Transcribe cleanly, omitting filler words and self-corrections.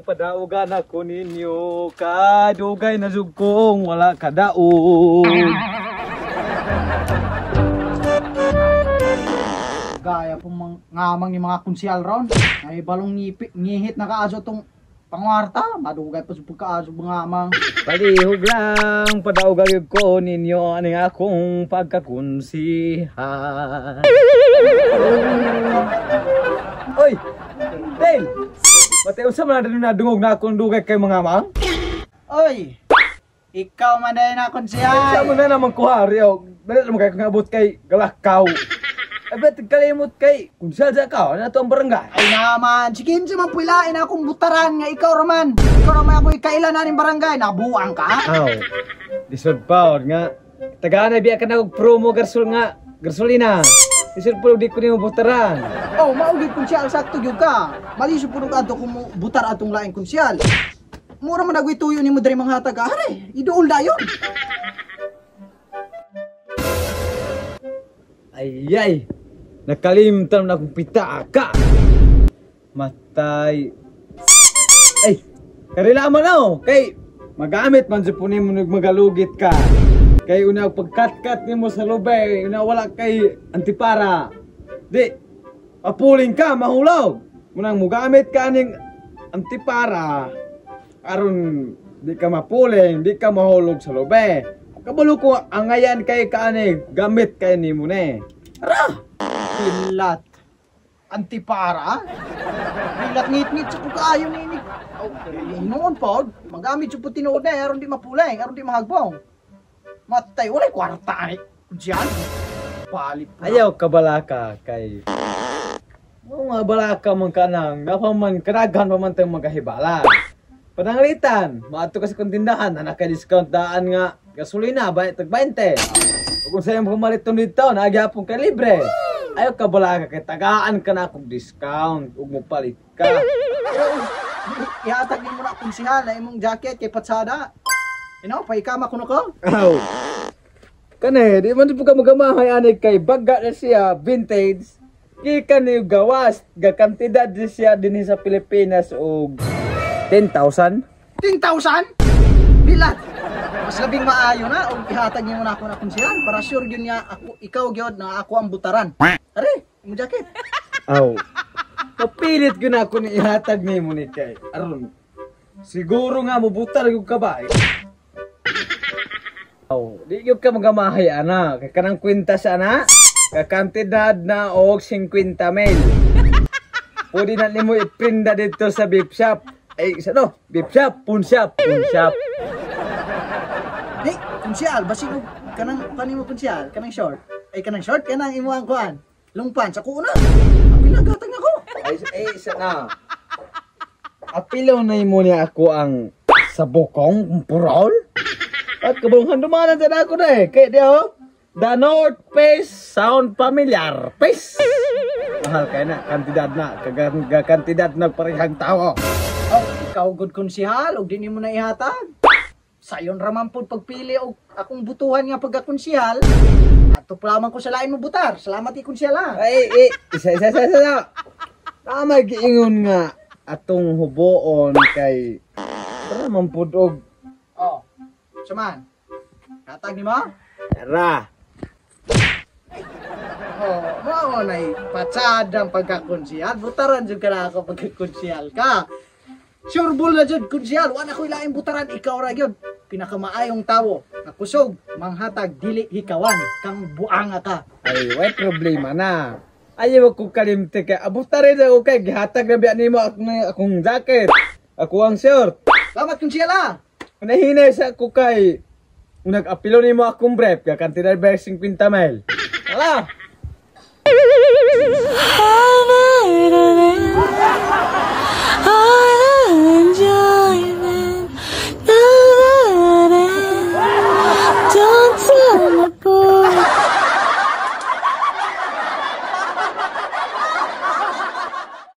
lang padaugan ako ninyo. Kadugay na jud kong wala kadaog. Gaya pong ngamang yung mga konsyal ron. Ay balong ngihit na kaaso tong pangwarta. Madugay pa sa pagkaaso ngamang. Palihog lang padaugan ko ninyo aning akong pagkakunsihan. Oy! Dale! Batay unsa man na dungog na akong dugay kay mga mang? Oy! Ikaw man dahil na konsyal. Sa mo na naman kuhari o. Dali naman kayo ngabot kay galakaw. Abet kalimot kay kung siya ka na to ang barangay. Ay naman, sikin sa mapuilain akong butaran nga ikaw raman. Ikaw raman ako'y kailan na rin barangay. Nabuang ka? Aw. Disod pa nga. Tagaan na biya ka na og promo gasolina. Disod pa di ko nimo butaran. Oh, maugit konsyal sakto gyud ka. Malisod pud adto kung butar atong laing konsyal. Mura man agoy tuyo nimo diri manghatag ka. Are, iduol dayon. Ay. Nakalimtan na akong pitaka. Matay. Ay, karilaman na oh. Kay, magamit man sa punin mo magalugit ka. Kay una pagkat-kat ni mo sa lubay, una wala kay antipara. Di, apuling ka, mahulaw. Munang mugamit ka ning antipara. Aron, di ka mapuling, di ka mahulog sa lubay. Kabalo ko ang ngayan kay kaani, gamit kay ni mo ne. Ara! Pilat. Antipara? Pilat ngit-ngit sa kaayo ni. Noon po, magamit sa puti noon na, aron di mapuling, aron di mahagbong. Matay, walay kwarta ni. Diyan. Palit po. Ayaw kabalaka kay. Mga balaka man kanang, napaman karaghan pa man tayong magahibala. Pananglitan, maato kasi kung tindahan, na naka-discount daan nga gasolina, tag 20. Kung sa'yo pumaliton dito, nagyapong ka libre. Ayaw ka bala ka, kay tagaan ka na akong discount, huwag mo palit ka. Ihatag mo na konsyal na imong jacket kay Patsada. Paikama ko na ko. Aw. Kane, di man po ka magamahay anay kay baga na siya, vintage. Kika niyo gawas, gakantidad na siya din sa Pilipinas o 10,000. 10,000? Bilat. Mas labing maayo na o ihatag niyo na ako na konsyal para sure gyud niya ako ikaw gyud na ako ang butaran. Are, imong jacket. Aw. Kapilit ko na ako ni ihatag ni mo ni kay. Aron. Siguro nga mubutar yung kabay. Aw, di gyud ka magamahay ana, kay kanang kwenta sa ana. Kakantidad na og 50 mil. Pwede na nimo iprinda dito sa beef shop. Ay, isa no? Beef shop, pawn shop. Di, konsyal, basig kanang kanimo konsyal, kanang short. Ay kanang short kanang imuang kuan. Long pants ako na. Pinagatag nako. Ay, isa na. Apilaw na imo niya ako ang sabokong purol. At kabulungan dumanan sa ako na eh. Kaya di oh. The North Face Sound Familiar Face. Mahal kayo na, kantidad na parehang tao. Oh, ikaw good konsyal, og di mo na ihatag. Sayon raman po pagpili og akong butuhan nga pagkakonsyal. Ato pa lamang ko sa lain mo butar. Salamat konsyal ha. Ay, isa. Tama giingon nga atong huboon kay para man pud og Oh. Saman. Hatag ni mo? tara. Oh, mao na patsadang pagkakonsyal. Butaran jud ka na ako pagkakonsyal ka. Sure bull na jud konsyal. Wala ko ilaing butaran ikaw ra gyud. Pinakamaayong tawo. Nakusog, manghatag dili hikawan kang buanga ka. Ay, way problema na. Ayaw ko kalimte kay abutarin ako kay gihatag na biya nimo akong jacket. Ako ang short. Salamat konsyal ha. Unahinay sa ako kay nag-apilo nimo akong brief kay kantidad ba 50 mil. Ala.